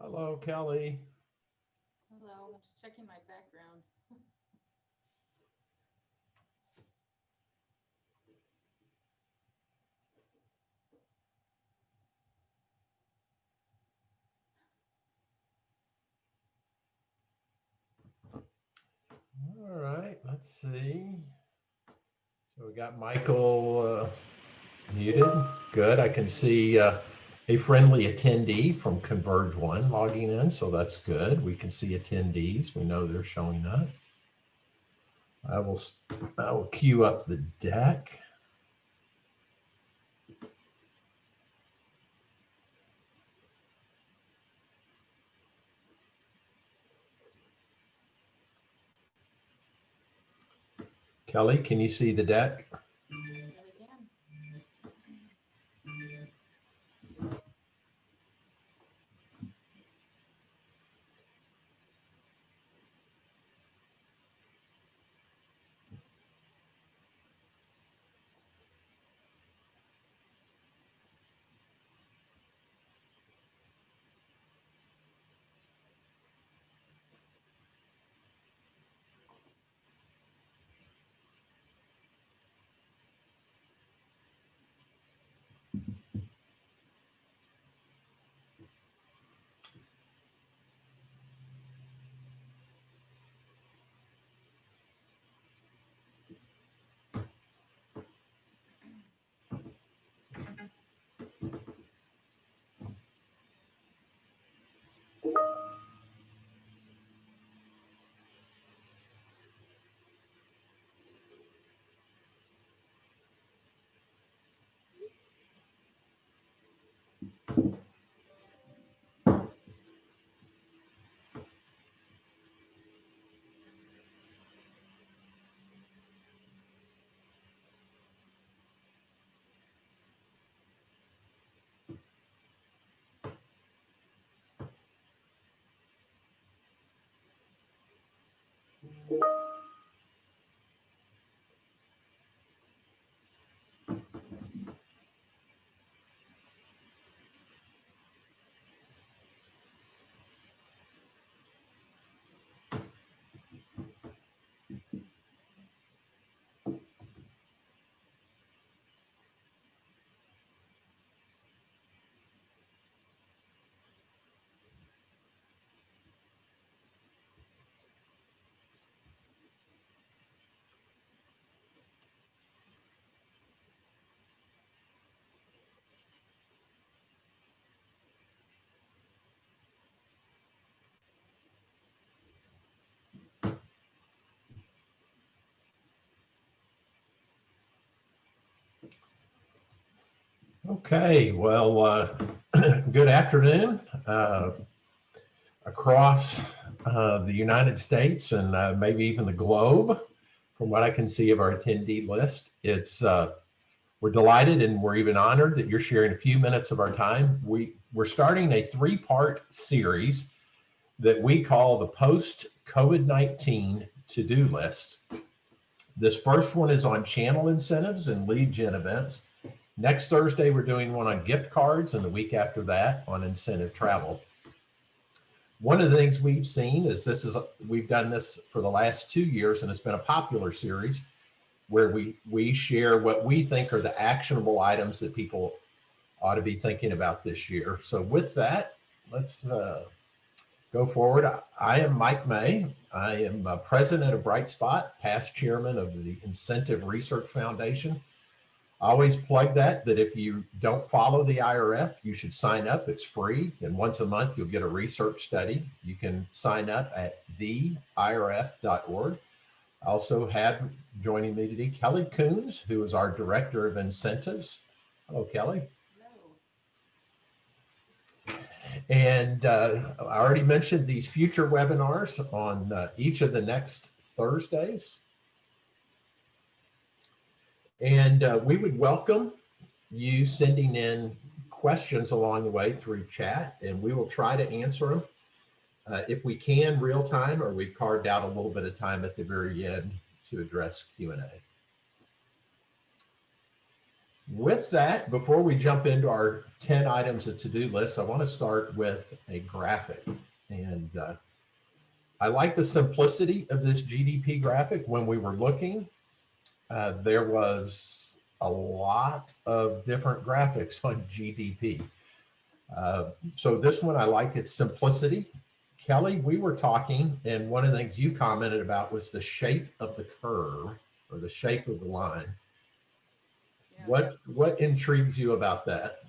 Hello, Kelly. Hello, I'm just checking my background. All right, let's see. So we got Michael muted. Good. I can see a friendly attendee from Converge One logging in, so that's good. We can see attendees. We know they're showing up. I will I will queue up the deck. Kelly, can you see the deck? Yeah, we can. Okay, well, good afternoon across the United States and maybe even the globe. From what I can see of our attendee list, we're delighted and we're even honored that you're sharing a few minutes of our time. We're starting a three-part series that we call the post-COVID-19 to-do list. This first one is on channel incentives and lead gen events. Next Thursday, we're doing one on gift cards, and the week after that on incentive travel. One of the things we've seen is we've done this for the last 2 years, and it's been a popular series where we share what we think are the actionable items that people ought to be thinking about this year. So with that, let's go forward. I am Mike May. I am president of Bright Spot, past chairman of the Incentive Research Foundation. I always plug that if you don't follow the IRF, you should sign up. It's free. And once a month, you'll get a research study. You can sign up at theirf.org. I also have joining me today Kelly Coons, who is our director of incentives. Hello, Kelly. Hello. And I already mentioned these future webinars on each of the next Thursdays. And we would welcome you sending in questions along the way through chat, and we will try to answer them if we can real time, or we've carved out a little bit of time at the very end to address Q&A. with that, before we jump into our 10 items of to-do list, I want to start with a graphic. And I like the simplicity of this GDP graphic. When we were looking, there was a lot of different graphics on GDP. So this one, I like its simplicity. Kelly, we were talking, and one of the things you commented about was the shape of the curve or the shape of the line. Yeah. What intrigues you about that?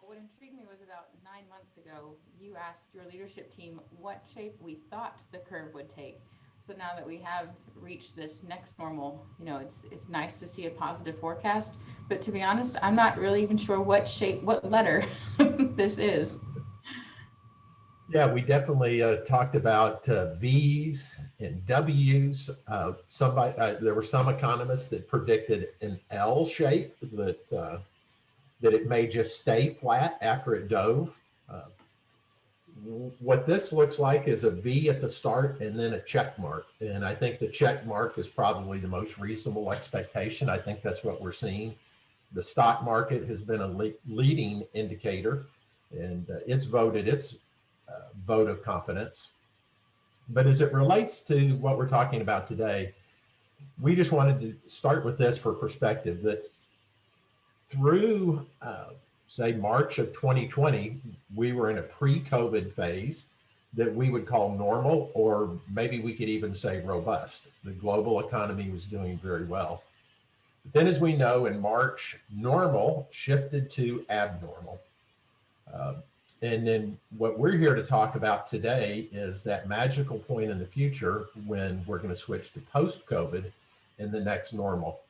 What intrigued me was about 9 months ago, you asked your leadership team what shape we thought the curve would take. So now that we have reached this next normal, it's nice to see a positive forecast. But to be honest, I'm not really even sure what shape, what letter this is. Yeah, we definitely talked about V's and W's. There were some economists that predicted an L shape, that it may just stay flat after it dove. What this looks like is a V at the start and then a check mark. And I think the check mark is probably the most reasonable expectation. I think that's what we're seeing. The stock market has been a leading indicator, and it's voted its vote of confidence. But as it relates to what we're talking about today, we just wanted to start with this for perspective that through, say, March of 2020, we were in a pre-COVID phase that we would call normal, or maybe we could even say robust. The global economy was doing very well. But then, as we know, in March, normal shifted to abnormal. And then what we're here to talk about today is that magical point in the future when we're going to switch to post-COVID in the next normal.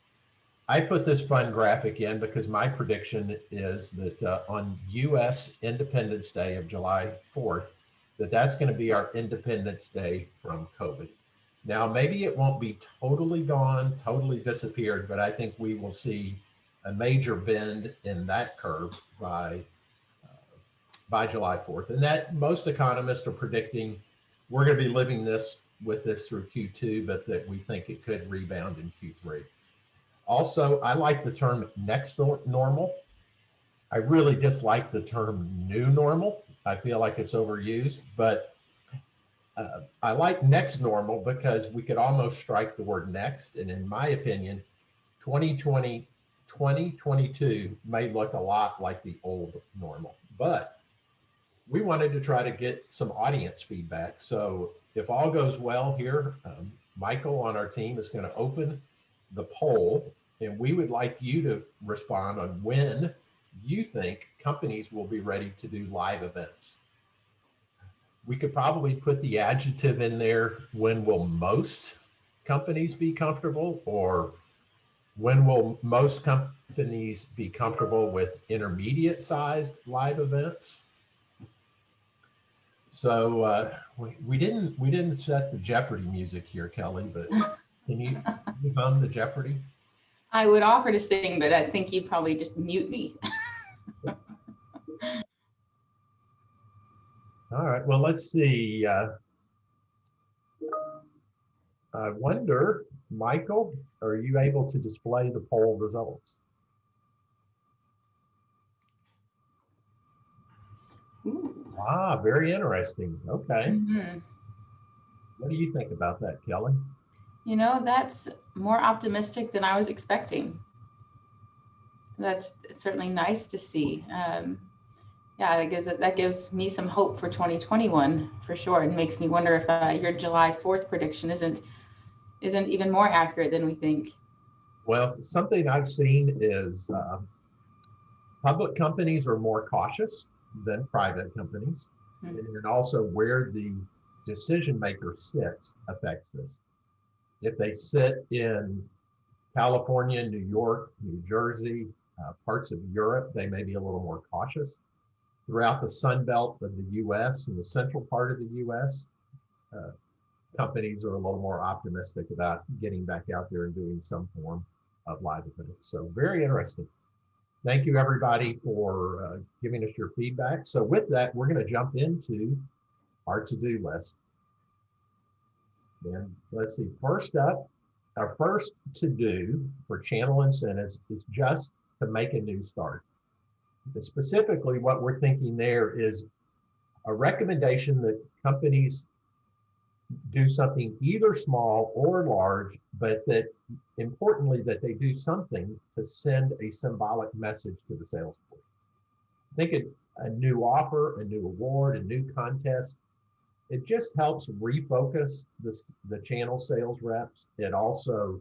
I put this fun graphic in because my prediction is that on US Independence Day of July 4th, that's going to be our Independence Day from COVID. Now, maybe it won't be totally gone, totally disappeared, but I think we will see a major bend in that curve by July 4th. And that most economists are predicting we're going to be living with this through Q2, but that we think it could rebound in Q3. Also, I like the term next normal. I really dislike the term new normal. I feel like it's overused, but I like next normal because we could almost strike the word next. And in my opinion, 2022 may look a lot like the old normal, but we wanted to try to get some audience feedback. So if all goes well here, Michael on our team is going to open the poll, and we would like you to respond on when you think companies will be ready to do live events. We could probably put the adjective in there, when will most companies be comfortable, or when will most companies be comfortable with intermediate sized live events? So we didn't set the Jeopardy music here, Kelly, but can you hum the Jeopardy? I would offer to sing, but I think you'd probably just mute me. All right, well, let's see. I wonder, Michael, are you able to display the poll results? Ooh. Ah, very interesting. Okay. Mm-hmm. What do you think about that, Kelly? That's more optimistic than I was expecting. That's certainly nice to see. Yeah, that gives me some hope for 2021 for sure. It makes me wonder if your July 4th prediction isn't even more accurate than we think. Well, something I've seen is public companies are more cautious than private companies. Mm-hmm. And also where the decision maker sits affects this. If they sit in California, New York, New Jersey, parts of Europe, they may be a little more cautious. Throughout the Sun Belt of the US and the central part of the US, companies are a little more optimistic about getting back out there and doing some form of live events. So very interesting. Thank you, everybody, for giving us your feedback. So with that, we're going to jump into our to-do list. And let's see, first up, our first to-do for channel incentives is just to make a new start. But specifically, what we're thinking there is a recommendation that companies do something either small or large, but that importantly, that they do something to send a symbolic message to the sales force. Think a new offer, a new award, a new contest. It just helps refocus the channel sales reps. It also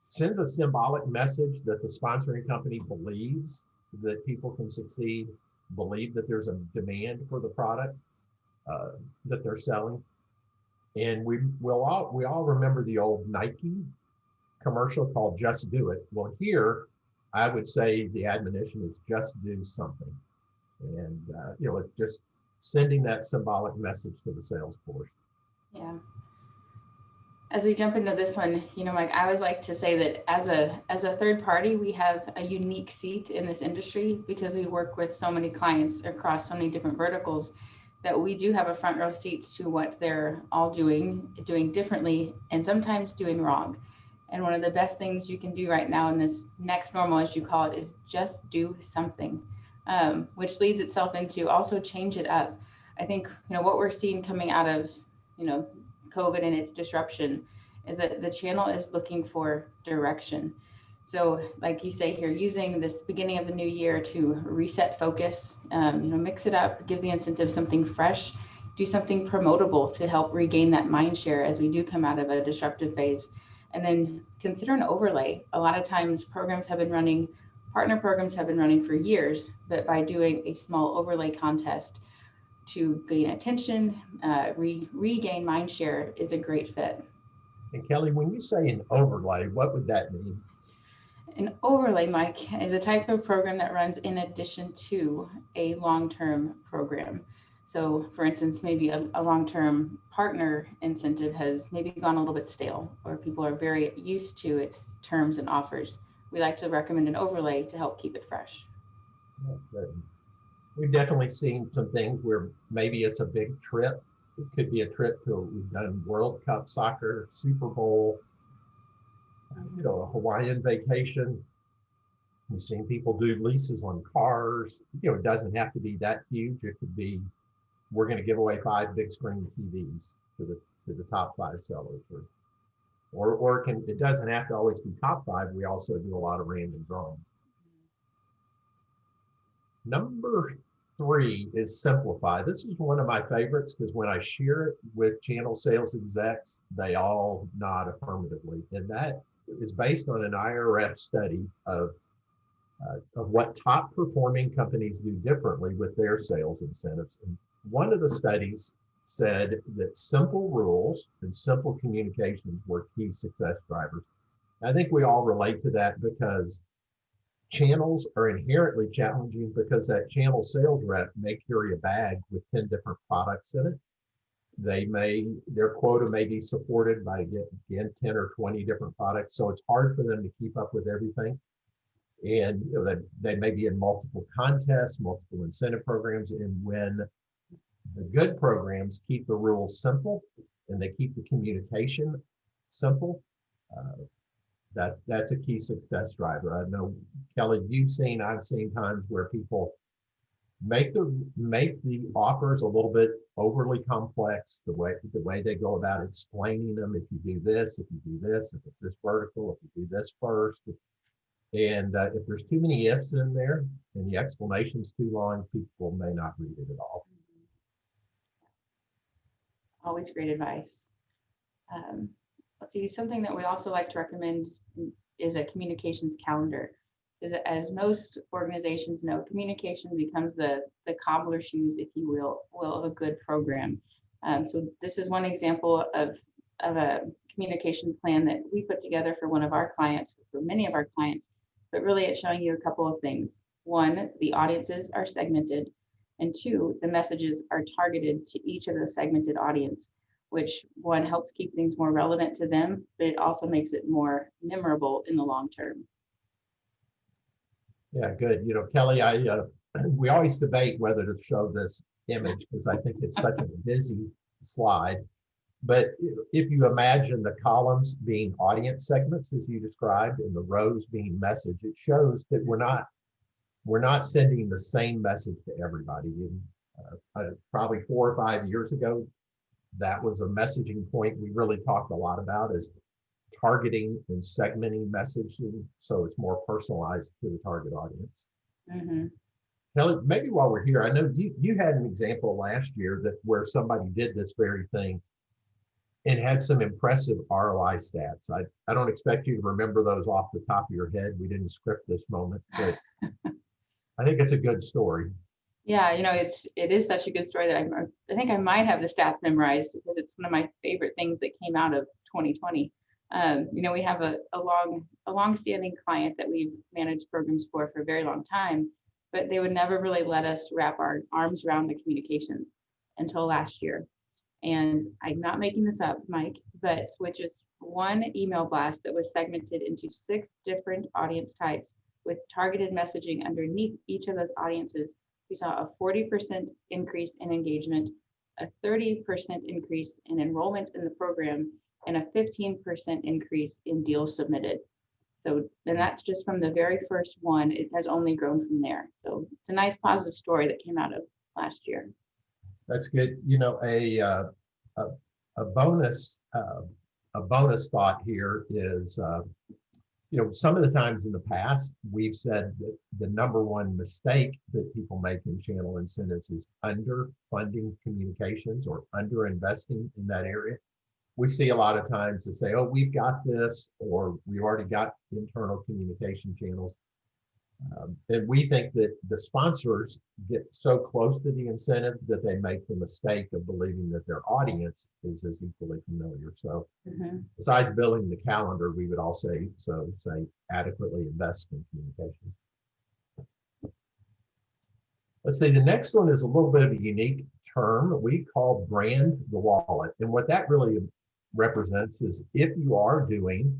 sends a symbolic message that the sponsoring company believes that people can succeed, believe that there's a demand for the product that they're selling. And we all remember the old Nike commercial called "Just Do It." Well, here I would say the admonition is just do something, and it's just sending that symbolic message to the sales force. Yeah. As we jump into this one, Mike, I always like to say that as a third party, we have a unique seat in this industry because we work with so many clients across so many different verticals, that we do have a front row seat to what they're all doing differently, and sometimes doing wrong. And one of the best things you can do right now in this next normal, as you call it, is just do something, which leads itself into also change it up. I think, what we're seeing coming out of, COVID and its disruption is that the channel is looking for direction. So like you say here, using this beginning of the new year to reset focus, mix it up, give the incentive something fresh, do something promotable to help regain that mind share as we do come out of a disruptive phase. And then consider an overlay. A lot of times partner programs have been running for years, but by doing a small overlay contest to gain attention, regain mind share is a great fit. And Kelly, when you say an overlay, what would that mean? An overlay, Mike, is a type of program that runs in addition to a long-term program. So for instance, maybe a long-term partner incentive has maybe gone a little bit stale, or people are very used to its terms and offers. We like to recommend an overlay to help keep it fresh. We've definitely seen some things where maybe it's a big trip. It could be a trip we've done World Cup soccer, Super Bowl, a Hawaiian vacation. We've seen people do leases on cars. It doesn't have to be that huge. It could be, we're going to give away 5 big screen TVs to the top 5 sellers, or it doesn't have to always be top 5. We also do a lot of random drawings. Number 3 is simplify. This is one of my favorites because when I share it with channel sales execs, they all nod affirmatively. And that is based on an IRF study of what top performing companies do differently with their sales incentives. And one of the studies said that simple rules and simple communications were key success drivers. I think we all relate to that because channels are inherently challenging because that channel sales rep may carry a bag with 10 different products in it. Their quota may be supported by, again, 10 or 20 different products. So it's hard for them to keep up with everything. And they may be in multiple contests, multiple incentive programs. And when the good programs keep the rules simple and they keep the communication simple, that's a key success driver. I know, Kelly, I've seen times where people make the offers a little bit overly complex, the way they go about explaining them. If you do this, if it's this vertical, if you do this first. And if there's too many ifs in there and the explanation's too long, people may not read it at all. Always great advice. Let's see, something that we also like to recommend is a communications calendar. As most organizations know, communication becomes the cobbler shoes, if you will, of a good program. So this is one example of a communication plan that we put together for one of our clients, for many of our clients, but really it's showing you a couple of things. 1, the audiences are segmented, and 2, the messages are targeted to each of the segmented audience, which 1 helps keep things more relevant to them, but it also makes it more memorable in the long term. Yeah, good. Kelly, we always debate whether to show this image because I think it's such a busy slide. But if you imagine the columns being audience segments, as you described, and the rows being message, it shows that we're not sending the same message to everybody. And, probably 4 or 5 years ago, that was a messaging point we really talked a lot about, is targeting and segmenting messaging so it's more personalized to the target audience. Mm-hmm. Kelly, maybe while we're here, I know you had an example last year that where somebody did this very thing and had some impressive ROI stats. I don't expect you to remember those off the top of your head. We didn't script this moment, but I think it's a good story. Yeah, it is such a good story that I think I might have the stats memorized because it's one of my favorite things that came out of 2020. We have a long-standing client that we've managed programs for a very long time, but they would never really let us wrap our arms around the communications until last year. And I'm not making this up, Mike, but with just one email blast that was segmented into 6 different audience types with targeted messaging underneath each of those audiences, we saw a 40% increase in engagement, a 30% increase in enrollment in the program, and a 15% increase in deals submitted. So then that's just from the very first one. It has only grown from there. So it's a nice positive story that came out of last year. That's good. A bonus thought here is, some of the times in the past, we've said that the number one mistake that people make in channel incentives is underfunding communications or underinvesting in that area. We see a lot of times to say, oh, we've got this, or we already got internal communication channels. And we think that the sponsors get so close to the incentive that they make the mistake of believing that their audience is as equally familiar. So besides building the calendar, we would also say adequately invest in communication. Let's see, the next one is a little bit of a unique term we call brand the wallet. And what that really represents is if you are doing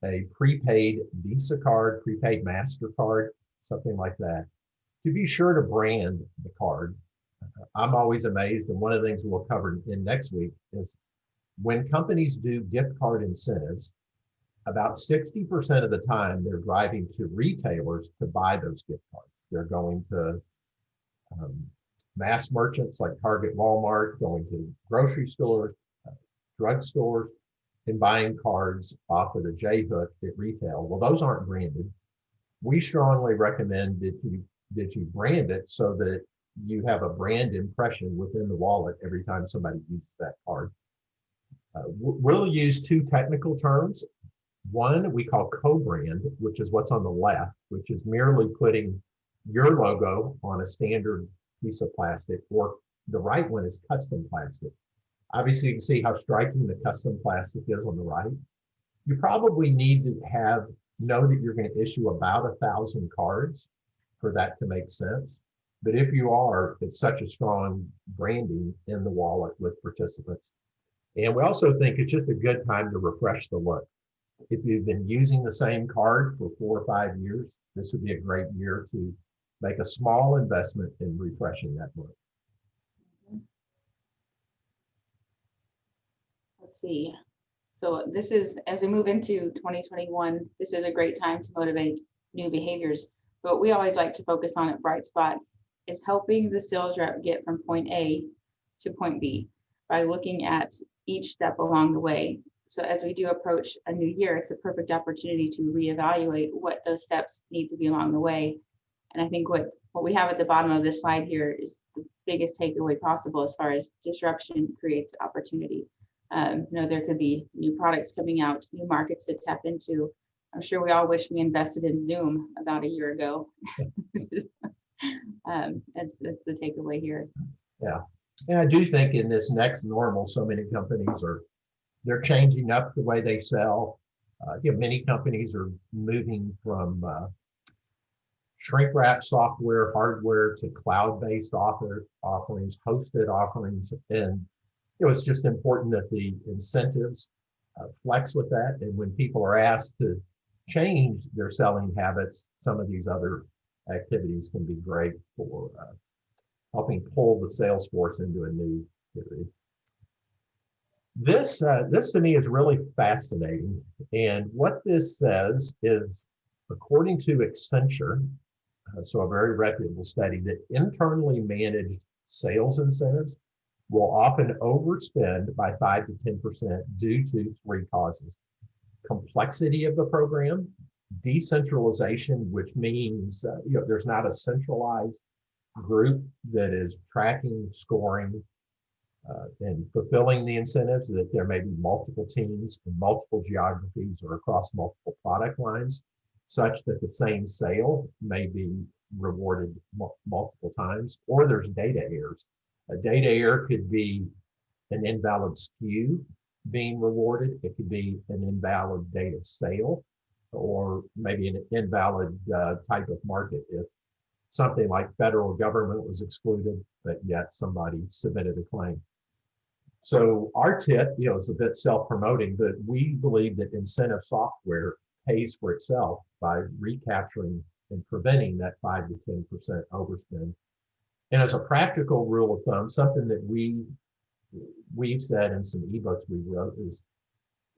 a prepaid Visa card, prepaid MasterCard, something like that, to be sure to brand the card. I'm always amazed, and one of the things we'll cover in next week is when companies do gift card incentives, about 60% of the time they're driving to retailers to buy those gift cards. They're going to mass merchants like Target, Walmart, going to grocery stores, drugstores, and buying cards off of the J-hook at retail. Well, those aren't branded. We strongly recommend that you brand it so that you have a brand impression within the wallet every time somebody uses that card. We'll use 2 technical terms. One we call co-brand, which is what's on the left, which is merely putting your logo on a standard piece of plastic, or the right one is custom plastic. Obviously, you can see how striking the custom plastic is on the right. You probably need to know that you're going to issue about 1,000 cards for that to make sense. But if you are, it's such a strong branding in the wallet with participants. And we also think it's just a good time to refresh the look. If you've been using the same card for 4 or 5 years, this would be a great year to make a small investment in refreshing that look. Let's see. So this is, as we move into 2021, this is a great time to motivate new behaviors. But what we always like to focus on at Bright Spot is helping the sales rep get from point A to point B by looking at each step along the way. So as we do approach a new year, it's a perfect opportunity to reevaluate what those steps need to be along the way. And I think what we have at the bottom of this slide here is the biggest takeaway possible as far as disruption creates opportunity. There could be new products coming out, new markets to tap into. I'm sure we all wish we invested in Zoom about a year ago. That's the takeaway here. Yeah. And I do think in this next normal, so many companies they're changing up the way they sell. Many companies are moving from shrink wrap software, hardware to cloud-based offerings, hosted offerings. And it's just important that the incentives flex with that. And when people are asked to change their selling habits, some of these other activities can be great for helping pull the sales force into a new period. This to me is really fascinating. And what this says is, according to Accenture, so a very reputable study, that internally managed sales incentives will often overspend by 5 to 10% due to three causes: complexity of the program, decentralization, which means there's not a centralized group that is tracking, scoring, and fulfilling the incentives, that there may be multiple teams in multiple geographies or across multiple product lines, such that the same sale may be rewarded multiple times. Or there's data errors. A data error could be an invalid SKU being rewarded. It could be an invalid date of sale, or maybe an invalid type of market. If something like federal government was excluded, but yet somebody submitted a claim. So our tip, is a bit self-promoting, but we believe that incentive software pays for itself by recapturing and preventing that 5 to 10% overspend. And as a practical rule of thumb, something that we've said in some ebooks we wrote is,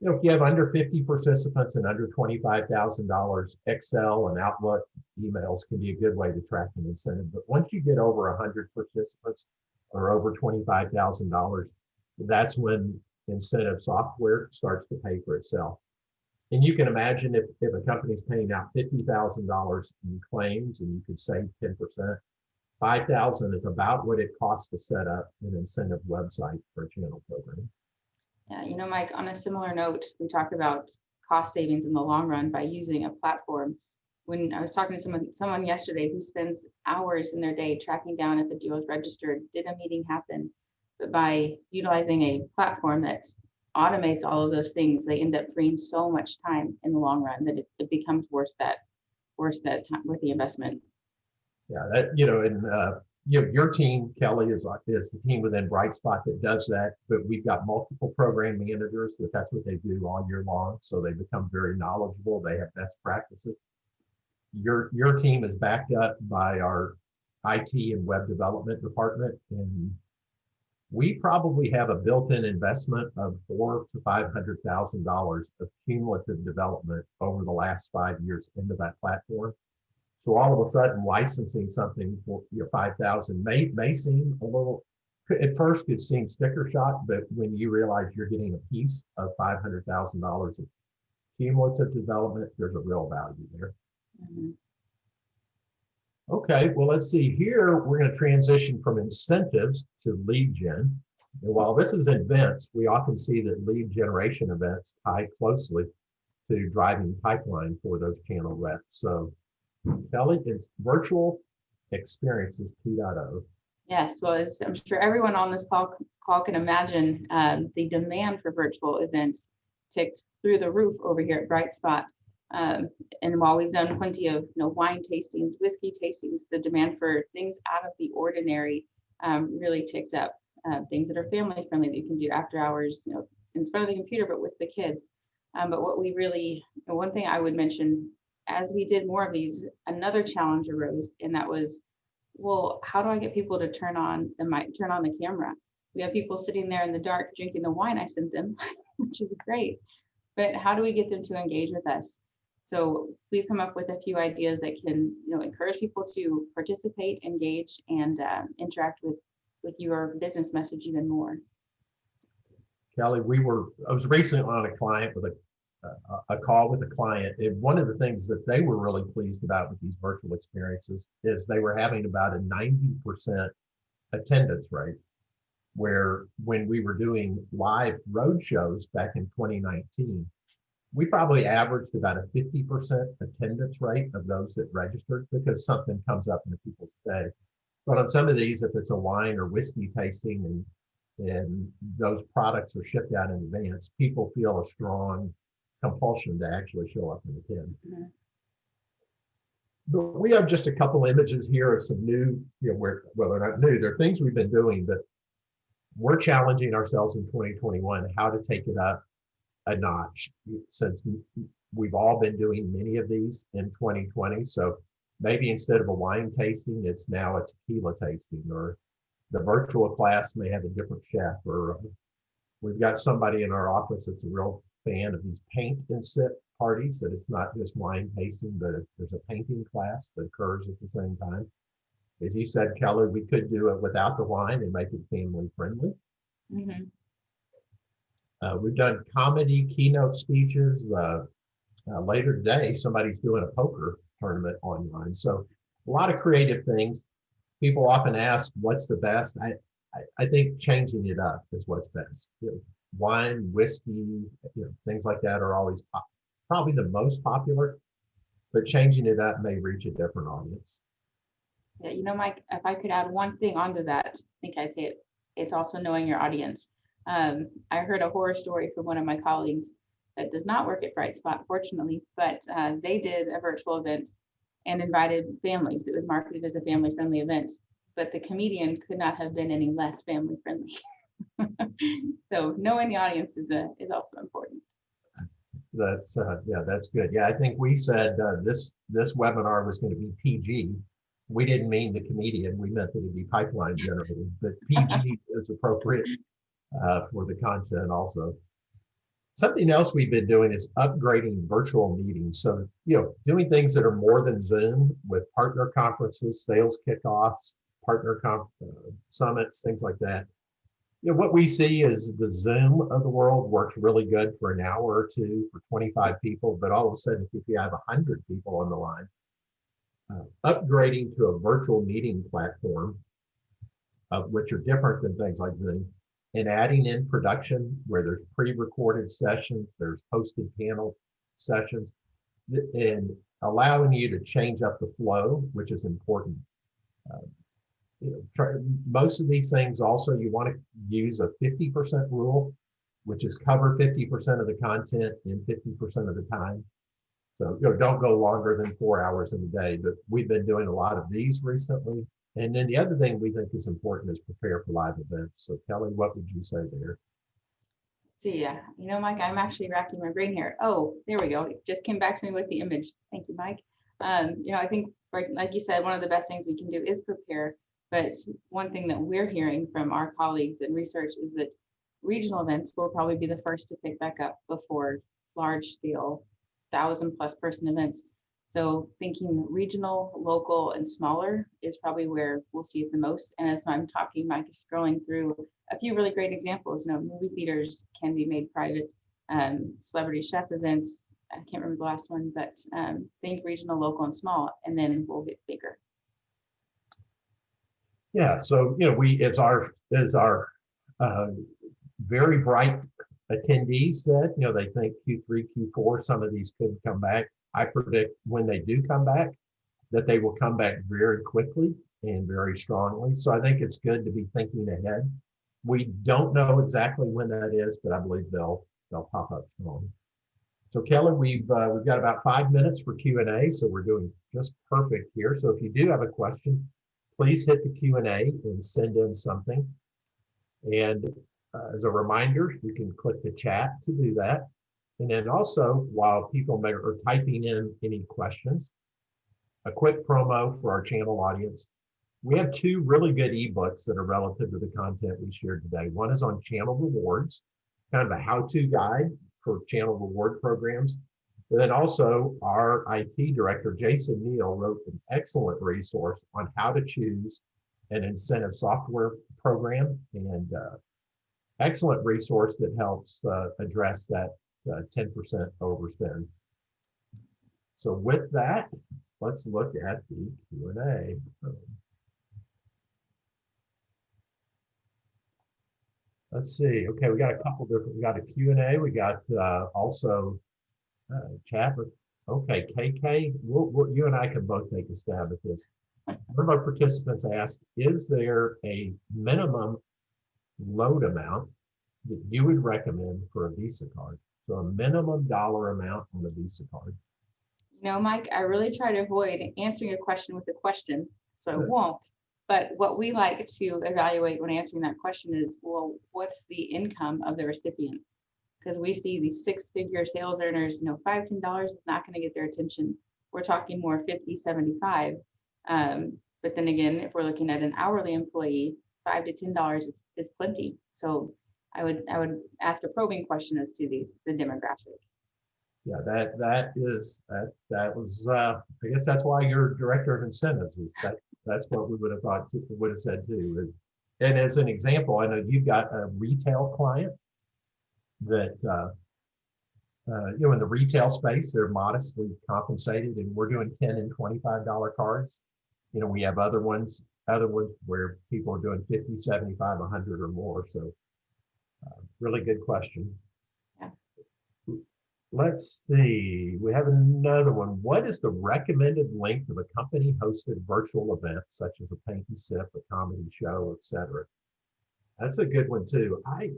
if you have under 50 participants and under $25,000, Excel and Outlook emails can be a good way to track an incentive. But once you get over 100 participants or over $25,000, that's when incentive software starts to pay for itself. And you can imagine if a company's paying out $50,000 in claims and you could save 10%, $5,000 is about what it costs to set up an incentive website for a channel program. Yeah, Mike, on a similar note, we talked about cost savings in the long run by using a platform. When I was talking to someone yesterday who spends hours in their day tracking down if a deal is registered, did a meeting happen? But by utilizing a platform that automates all of those things, they end up freeing so much time in the long run that it becomes worth that time, worth the investment. Yeah, that your team, Kelly, is the team within Brightspot that does that. But we've got multiple program managers that's what they do all year long. So they become very knowledgeable. They have best practices. Your team is backed up by our IT and web development department, and we probably have a built-in investment of $400,000 to $500,000 of cumulative development over the last 5 years into that platform. So all of a sudden, licensing something for $5,000 may seem a little. At first, it seems sticker shock, but when you realize you're getting a piece of $500,000 of cumulative development, there's a real value there. Mm-hmm. Okay, well, let's see here. We're going to transition from incentives to lead gen. And while this is events, we often see that lead generation events tie closely to driving pipeline for those channel reps. So, Kelly, it's virtual experiences 2.0. Yes, well, I'm sure everyone on this call can imagine the demand for virtual events ticked through the roof over here at Brightspot. And while we've done plenty of wine tastings, whiskey tastings, the demand for things out of the ordinary really ticked up. Things that are family friendly that you can do after hours, in front of the computer, but with the kids. But what we really, one thing I would mention, as we did more of these, another challenge arose, and that was, well, how do I get people to turn on the camera? We have people sitting there in the dark drinking the wine I sent them, which is great. But how do we get them to engage with us? So we've come up with a few ideas that can, encourage people to participate, engage, and interact with your business message even more. Kelly, I was recently on a client with a call with a client, and one of the things that they were really pleased about with these virtual experiences is they were having about a 90% attendance rate, where when we were doing live road shows back in 2019, we probably averaged about a 50% attendance rate of those that registered, because something comes up in the people's day. But on some of these, if it's a wine or whiskey tasting and those products are shipped out in advance, people feel a strong compulsion to actually show up and attend. Mm-hmm. But we have just a couple images here of some new, well, they're not new, they're things we've been doing, but we're challenging ourselves in 2021 how to take it up a notch, since we've all been doing many of these in 2020. So maybe instead of a wine tasting, it's now a tequila tasting, or the virtual class may have a different chef, or We've got somebody in our office that's a real fan of these paint and sip parties, that it's not just wine tasting, but there's a painting class that occurs at the same time. As you said, Kelly, we could do it without the wine and make it family friendly. Mm-hmm. We've done comedy keynote speeches. Later today, somebody's doing a poker tournament online. So a lot of creative things. People often ask, what's the best? I think changing it up is what's best. You know, wine, whiskey, things like that are always probably the most popular, but changing it up may reach a different audience. Yeah, Mike, if I could add one thing onto that, I think I'd say it's also knowing your audience. I heard a horror story from one of my colleagues that does not work at Bright Spot, fortunately, but they did a virtual event and invited families. It was marketed as a family-friendly event, but the comedian could not have been any less family-friendly. So knowing the audience is also important. That's that's good. Yeah, I think we said this webinar was going to be PG. We didn't mean the comedian. We meant that it'd be pipeline generated, but PG is appropriate for the content also. Something else we've been doing is upgrading virtual meetings. So, doing things that are more than Zoom, with partner conferences, sales kickoffs, partner summits, things like that. What we see is the Zoom of the world works really good for an hour or two for 25 people, but all of a sudden, if you have 100 people on the line, upgrading to a virtual meeting platform, which are different than things like Zoom, and adding in production where there's pre-recorded sessions, there's hosted panel sessions, and allowing you to change up the flow, which is important. Most of these things also, you want to use a 50% rule, which is cover 50% of the content in 50% of the time. So don't go longer than 4 hours in a day, but we've been doing a lot of these recently. And then the other thing we think is important is prepare for live events. So Kelly, what would you say there? So yeah, Mike, I'm actually racking my brain here. Oh, there we go. It just came back to me with the image. Thank you, Mike. I think, like you said, one of the best things we can do is prepare. But one thing that we're hearing from our colleagues and research is that regional events will probably be the first to pick back up before large scale 1,000+ person events. So thinking regional, local, and smaller is probably where we'll see it the most. And as I'm talking, Mike is scrolling through a few really great examples. Movie theaters can be made private, celebrity chef events. I can't remember the last one, but think regional, local, and small, and then we'll get bigger. Yeah, so we as our very bright attendees said, they think Q3, Q4, some of these could come back. I predict when they do come back, that they will come back very quickly and very strongly. So I think it's good to be thinking ahead. We don't know exactly when that is, but I believe they'll pop up strong. So Kelly, we've got about 5 minutes for Q&A, so we're doing just perfect here. So if you do have a question, please hit the Q&A and send in something. And as a reminder, you can click the chat to do that. And then also, while people are typing in any questions, a quick promo for our channel audience. We have 2 really good ebooks that are relative to the content we shared today. One is on channel rewards, kind of a how-to guide for channel reward programs. But then also our IT director, Jason Neal, wrote an excellent resource on how to choose an incentive software program, and excellent resource that helps address that 10% overspend. So with that, let's look at the Q&A. Let's see. Okay, we got a couple different. We got a Q&A. We got also chat. Okay, KK, you and I can both take a stab at this. One of our participants asked, is there a minimum load amount that you would recommend for a Visa card? So a minimum dollar amount on a Visa card. Mike, I really try to avoid answering a question with a question, so I won't. But what we like to evaluate when answering that question is, well, what's the income of the recipients? Because we see these 6-figure sales earners, $5, $10 is not going to get their attention. We're talking more 50, 75. But then again, if we're looking at an hourly employee, $5 to $10 is plenty. So I would ask a probing question as to the demographic. Yeah, that was I guess that's why you're director of incentives. Is that's what we would have thought would have said too. And as an example, I know you've got a retail client that in the retail space they're modestly compensated, and we're doing $10 and $25 cards. We have other ones where people are doing 50, 75, 100 or more. So really good question. Yeah. Let's see, we have another one. What is the recommended length of a company hosted virtual event, such as a paint and sip, a comedy show, etc.? That's a good one too. I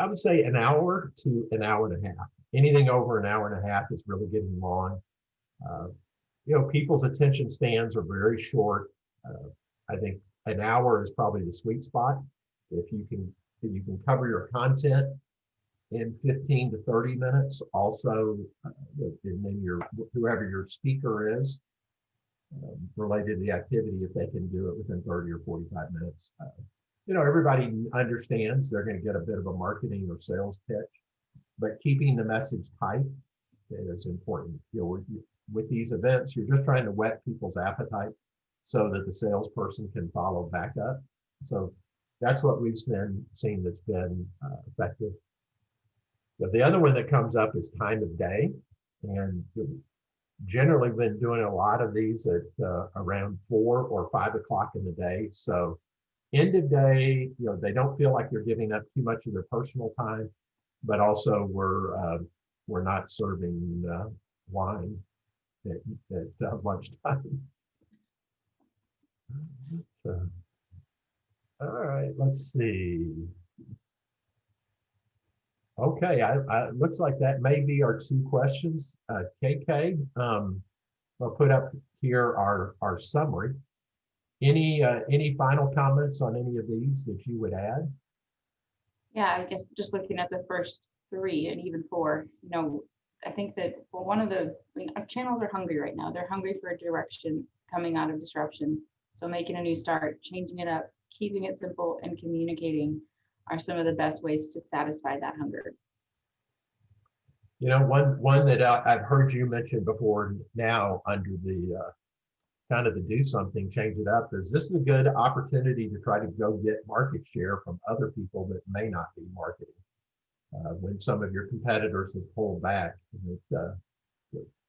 would say an hour to an hour and a half. Anything over an hour and a half is really getting long. People's attention spans are very short. I think an hour is probably the sweet spot. If you can cover your content in 15 to 30 minutes, also, and then whoever your speaker is related to the activity, if they can do it within 30 or 45 minutes. Everybody understands they're going to get a bit of a marketing or sales pitch, but keeping the message tight is important. With these events, you're just trying to whet people's appetite so that the salesperson can follow back up. So that's what we've seen that's been effective. But the other one that comes up is time of day, and generally been doing a lot of these at around 4 or 5 o'clock in the day. So end of day, they don't feel like they're giving up too much of their personal time, but also we're not serving wine at lunchtime. So, all right, let's see. Okay, looks like that may be our 2 questions. KK, I'll put up here our summary. Any final comments on any of these that you would add? Yeah, I guess just looking at the first 3 and even 4, I think that one of our channels are hungry right now. They're hungry for a direction coming out of disruption. So making a new start, changing it up, keeping it simple, and communicating are some of the best ways to satisfy that hunger. One that I've heard you mention before now under the kind of the do something, change it up, is this is a good opportunity to try to go get market share from other people that may not be marketing. When some of your competitors have pulled back,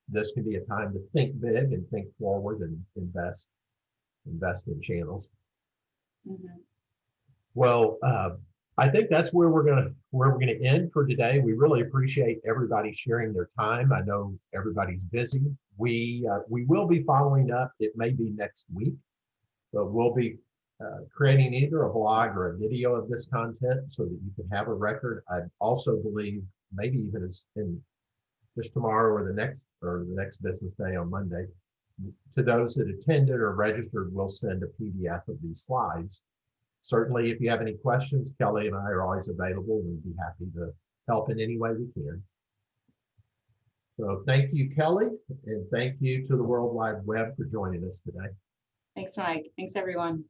this can be a time to think big and think forward and invest in channels. Mm-hmm. Well, I think that's where we're gonna end for today. We really appreciate everybody sharing their time. I know everybody's busy. We will be following up. It may be next week, but we'll be creating either a blog or a video of this content so that you can have a record. I also believe maybe even as in just tomorrow or the next business day on Monday, to those that attended or registered, we'll send a PDF of these slides. Certainly, if you have any questions, Kelly and I are always available. We'd be happy to help in any way we can. So thank you, Kelly, and thank you to the World Wide Web for joining us today. Thanks, Mike. Thanks, everyone.